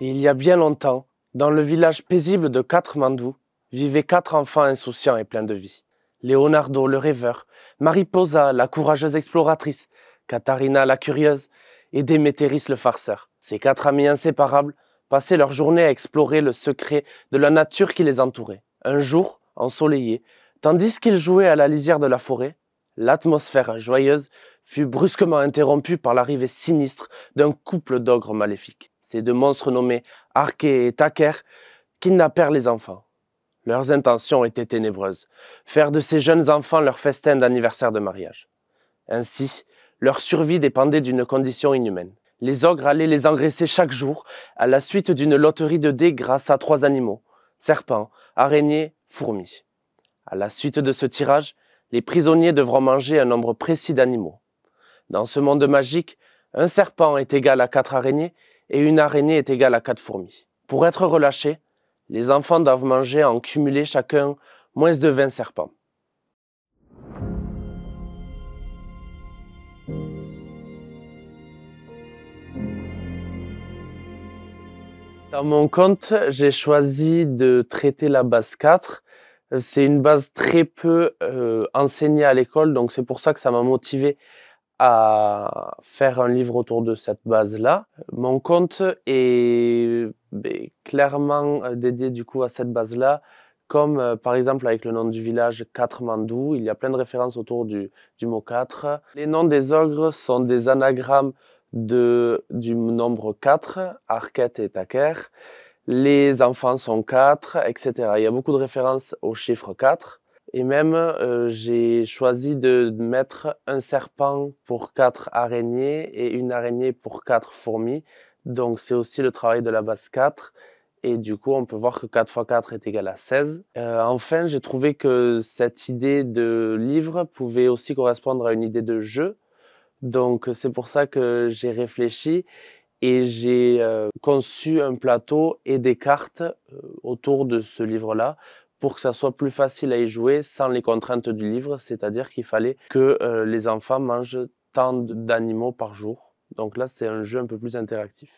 Il y a bien longtemps, dans le village paisible de Katmandou, vivaient 4 enfants insouciants et pleins de vie. Leonardo le rêveur, Mariposa la courageuse exploratrice, Katharina la curieuse et Démétéris le farceur. Ces 4 amis inséparables passaient leur journée à explorer le secret de la nature qui les entourait. Un jour, ensoleillé, tandis qu'ils jouaient à la lisière de la forêt, l'atmosphère joyeuse fut brusquement interrompue par l'arrivée sinistre d'un couple d'ogres maléfiques. Ces 2 monstres nommés Arché et Taker kidnappèrent les enfants. Leurs intentions étaient ténébreuses, faire de ces jeunes enfants leur festin d'anniversaire de mariage. Ainsi, leur survie dépendait d'une condition inhumaine. Les ogres allaient les engraisser chaque jour à la suite d'une loterie de dés grâce à 3 animaux, serpents, araignées, fourmis. À la suite de ce tirage, les prisonniers devront manger un nombre précis d'animaux. Dans ce monde magique, un serpent est égal à 4 araignées et une araignée est égale à 4 fourmis. Pour être relâchés, les enfants doivent manger en cumulé chacun moins de 20 serpents. Dans mon conte, j'ai choisi de traiter la base 4. C'est une base très peu enseignée à l'école, donc c'est pour ça que ça m'a motivé à faire un livre autour de cette base-là. Mon conte est clairement dédié du coup à cette base-là, comme par exemple avec le nom du village Katmandou, il y a plein de références autour du mot 4. Les noms des ogres sont des anagrammes du nombre 4, Arket et Taker. Les enfants sont 4, etc. Il y a beaucoup de références au chiffre 4. Et même, j'ai choisi de mettre un serpent pour 4 araignées et une araignée pour 4 fourmis. Donc c'est aussi le travail de la base 4. Et du coup, on peut voir que 4 fois 4 est égal à 16. Enfin, j'ai trouvé que cette idée de livre pouvait aussi correspondre à une idée de jeu. Donc c'est pour ça que j'ai réfléchi et j'ai conçu un plateau et des cartes autour de ce livre-là pour que ça soit plus facile à y jouer sans les contraintes du livre, c'est-à-dire qu'il fallait que les enfants mangent tant d'animaux par jour. Donc là, c'est un jeu un peu plus interactif.